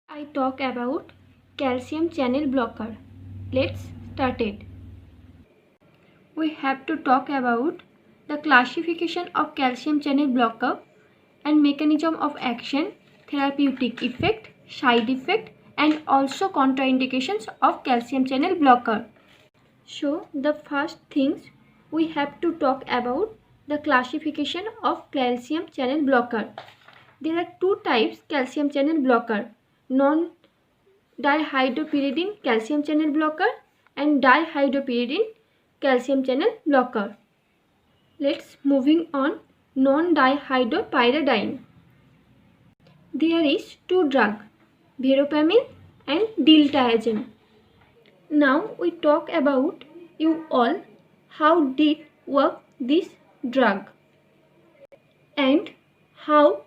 I talk about calcium channel blocker. Let's start it. We have to talk about the classification of calcium channel blocker and mechanism of action, therapeutic effect, side effect, and also contraindications of calcium channel blocker. So the first things we have to talk about the classification of calcium channel blocker. There are two types calcium channel blocker: non-dihydropyridine calcium channel blocker and dihydropyridine calcium channel blocker. Let's moving on non-dihydropyridine. There is two drug, verapamil and diltiazem. Now we talk about you all how did work this drug and how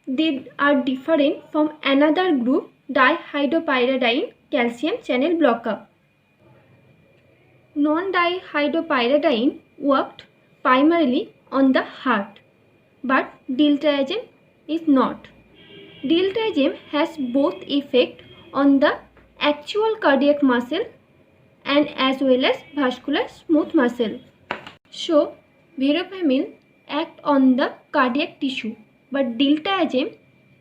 they are different from another group, dihydropyridine calcium channel blocker. Non-dihydropyridine worked primarily on the heart, but diltiazem is not. Diltiazem has both effect on the actual cardiac muscle and as well as vascular smooth muscle. So, verapamil act on the cardiac tissue, but diltiazem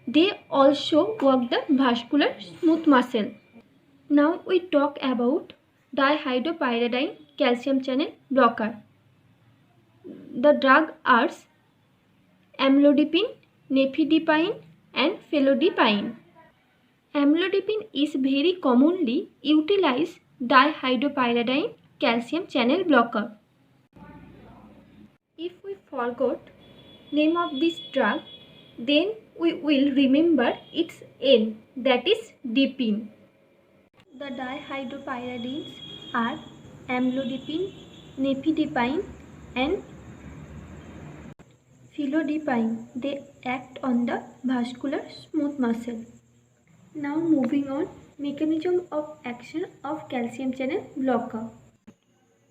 they also work the vascular smooth muscle. Now we talk about dihydropyridine calcium channel blocker. The drug are amlodipine, nifedipine and felodipine. Amlodipine is very commonly utilized dihydropyridine calcium channel blocker. If we forgot name of this drug, then we will remember its N, that is dipine. The dihydropyridines are amlodipine, nifedipine and felodipine. They act on the vascular smooth muscle. Now moving on, mechanism of action of calcium channel blocker.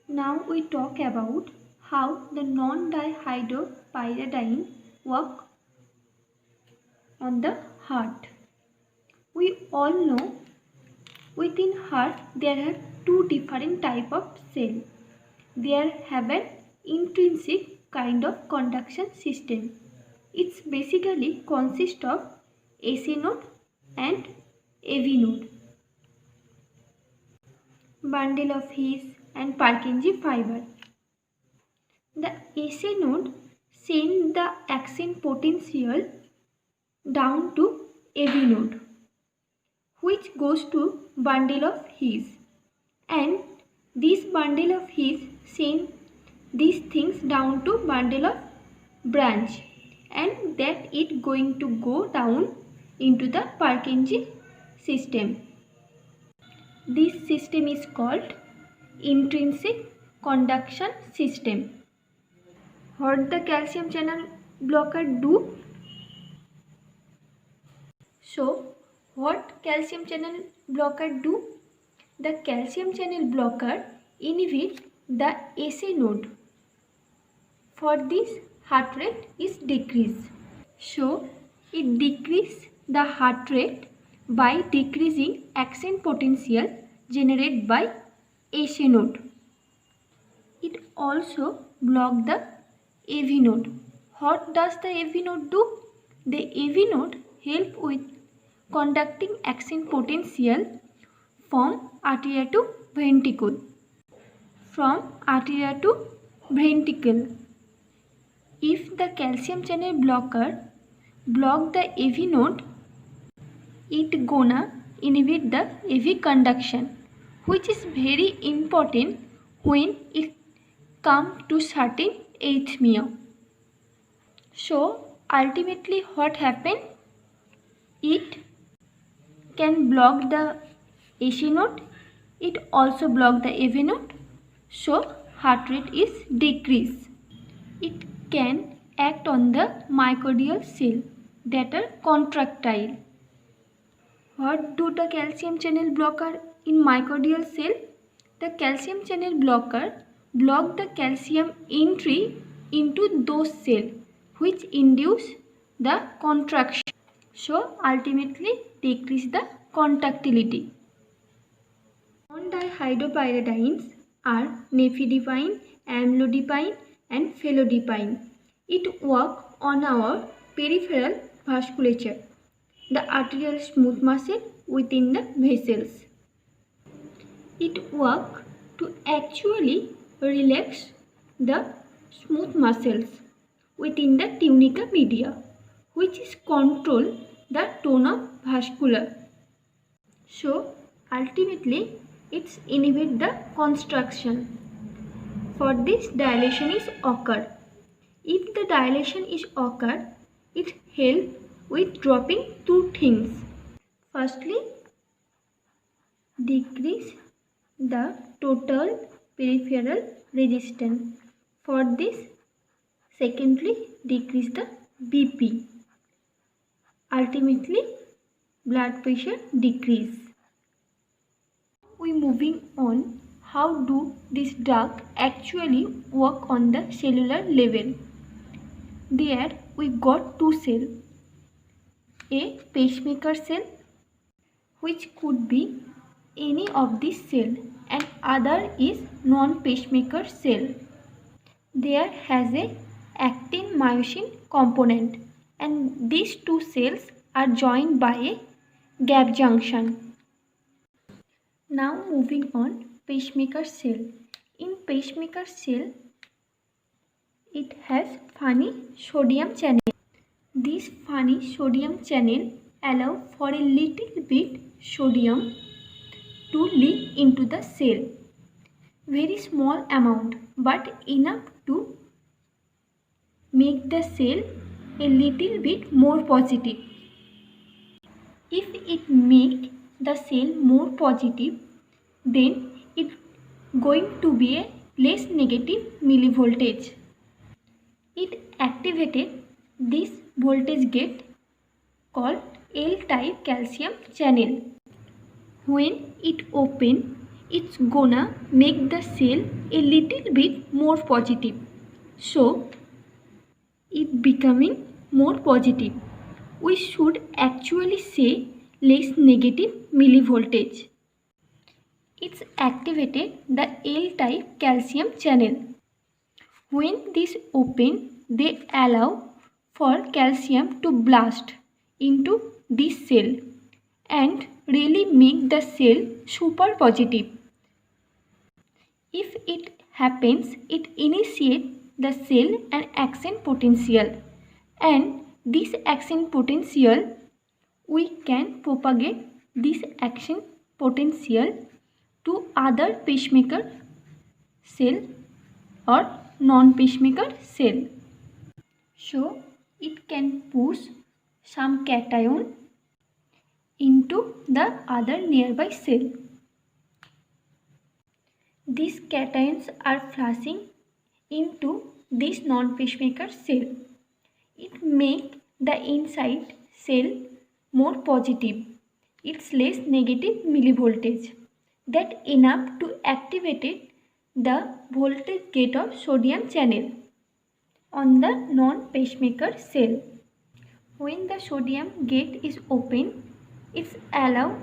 Now we talk about how the non-dihydropyridine work on the heart. We all know within heart there are two different type of cell. They have an intrinsic kind of conduction system. It's basically consists of AC node and AV node, bundle of His and Purkinje fiber. The AC node send the action potential down to AV node, which goes to bundle of His, and this bundle of His send these things down to bundle of branch, and that it going to go down into the Purkinje system. This system is called intrinsic conduction system. What the calcium channel blocker do? So, what calcium channel blocker do? The calcium channel blocker inhibit the AC node. For this, heart rate is decreased. So, it decreases the heart rate by decreasing action potential generated by AC node. It also blocks the AV node. What does the AV node do? The AV node help with conducting action potential from artery to ventricle. From artery to ventricle. If the calcium channel blocker block the AV node, it gonna inhibit the AV conduction, which is very important when it come to certain arrhythmia. So ultimately what happen? It can block the AC node, it also block the AV node, so heart rate is decreased. It can act on the myocardial cell that are contractile. What do the calcium channel blocker in myocardial cell? The calcium channel blocker block the calcium entry into those cells which induce the contraction. so ultimately decrease the contractility. Non-dihydropyridines are nifedipine, amlodipine and felodipine. It works on our peripheral vasculature, the arterial smooth muscle within the vessels. It works to actually relax the smooth muscles within the tunica media, which is control the tone of vascular. So ultimately it inhibits the contraction. For this dilation is occur. If the dilation is occur, it helps with dropping two things. Firstly, decrease the total peripheral resistance. For this, secondly, decrease the BP. Ultimately, blood pressure decrease. We moving on. How do this drug actually work on the cellular level? There we got two cells, a pacemaker cell, which could be any of these cells, and other is non-pacemaker cell. There has a actin myosin component, and these two cells are joined by a gap junction. Now moving on, pacemaker cell. In pacemaker cell, it has funny sodium channel. This funny sodium channel allow for a little bit sodium to leak into the cell. Very small amount, but enough to make the cell a little bit more positive. If it make the cell more positive, then it going to be a less negative millivoltage. It activated this voltage gate called L-type calcium channel. When it open, it's gonna make the cell a little bit more positive. So it becoming more positive. We should actually say less negative millivoltage. It's activated the L-type calcium channel. When this open, they allow for calcium to blast into this cell and really make the cell super positive. If it happens, it initiates the cell an action potential, and this action potential we can propagate this action potential to other pacemaker cell or non-pacemaker cell. So it can push some cation into the other nearby cell. These cations are flushing into this non-pacemaker cell. It makes the inside cell more positive. It's less negative millivoltage. That enough to activate the voltage gate of sodium channel on the non-pacemaker cell. When the sodium gate is open, it's allow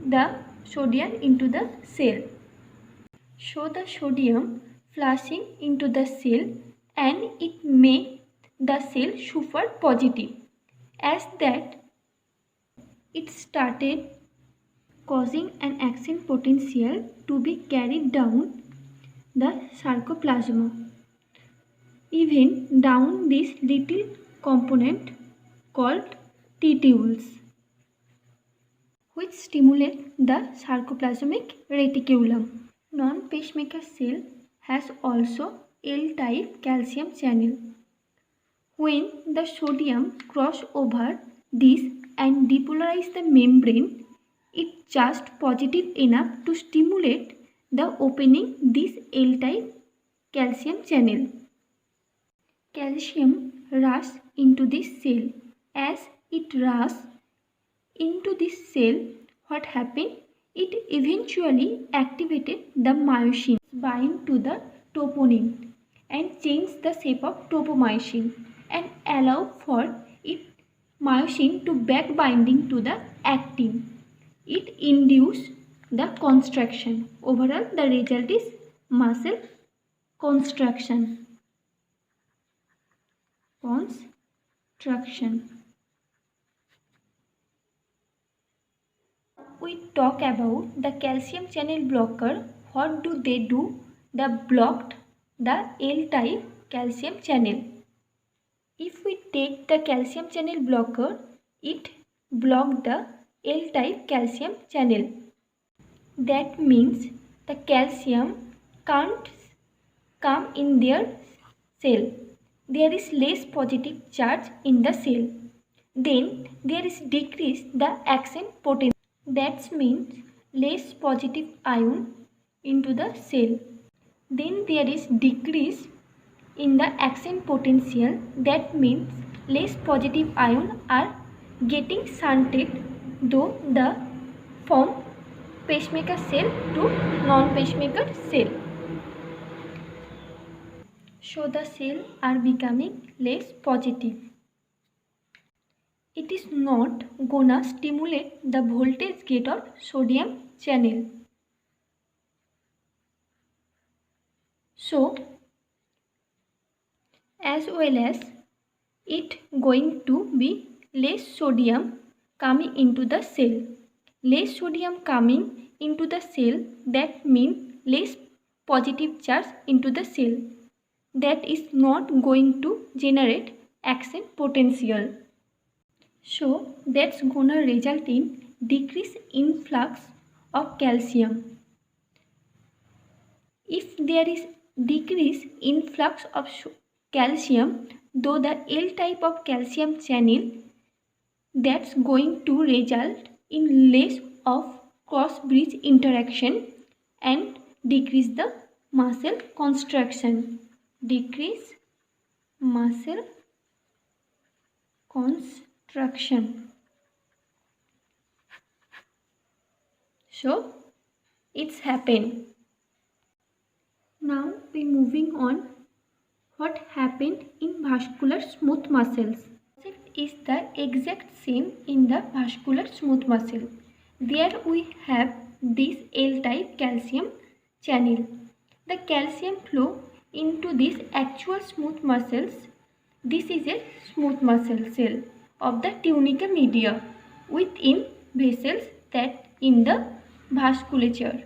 the sodium into the cell. So the sodium flushing into the cell and it makes the cell super positive. As that, it started causing an action potential to be carried down the sarcoplasma, even down this little component called T-tubules, which stimulate the sarcoplasmic reticulum. Non-pacemaker cell has also L-type calcium channel. When the sodium cross over this and depolarize the membrane, it just positive enough to stimulate the opening this L-type calcium channel. Calcium rush into this cell. As it rush into this cell, what happened? It eventually activated the myosin bind to the troponin and change the shape of tropomyosin and allow for it myosin to back binding to the actin. It induces the contraction. Overall, the result is muscle contraction. We talk about the calcium channel blocker. What do they do? They blocked the L-type calcium channel. If we take the calcium channel blocker, it blocked the L-type calcium channel. That means the calcium can't come in their cell. There is less positive charge in the cell. Then there is decrease the action potential. That means less positive ion into the cell. Then there is decrease in the action potential. That means less positive ion are getting shunted though the from pacemaker cell to non-pacemaker cell. So the cells are becoming less positive. It is not gonna stimulate the voltage gate of sodium channel. So as well as it going to be less sodium coming into the cell. Less sodium coming into the cell, that means less positive charge into the cell. That is not going to generate action potential. So that's gonna result in decreased influx of calcium. If there is decreased influx of calcium, though the L-type of calcium channel, that's going to result in less of cross-bridge interaction and decrease the muscle contraction. Decrease muscle contraction. So it's happened. Now we moving on. What happened in vascular smooth muscles? It is the exact same in the vascular smooth muscle. There we have this L-type calcium channel. The calcium flow into these actual smooth muscles. This is a smooth muscle cell of the tunica media within vessels that in the vasculature.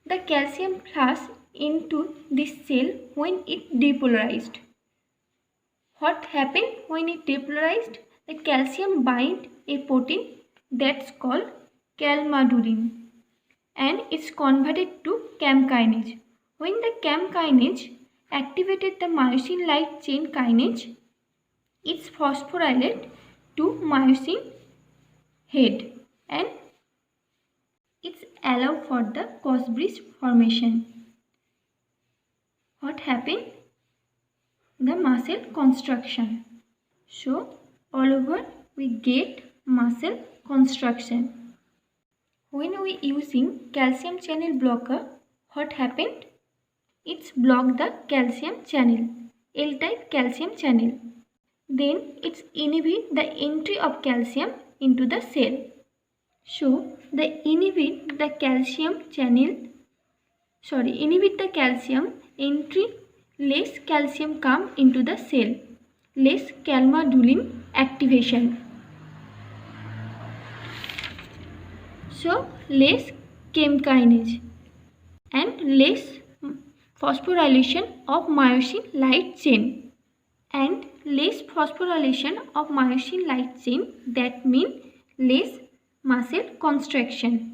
The calcium flushed into this cell when it depolarized. What happened when it depolarized? The calcium bind a protein that's called calmodulin and it's converted to CAM kinase. When the CAM kinase activated the myosin light chain kinase, it's phosphorylate to myosin head and it's allow for the cross bridge formation. What happened? The muscle construction. So all over we get muscle construction. When we using calcium channel blocker, what happened? It's block the calcium channel, L-type calcium channel. Then it's inhibit the entry of calcium into the cell. So the inhibit the calcium entry, less calcium come into the cell, less calmodulin activation. So less CAM kinase and less phosphorylation of myosin light chain and less phosphorylation of myosin light chain, that means less muscle contraction.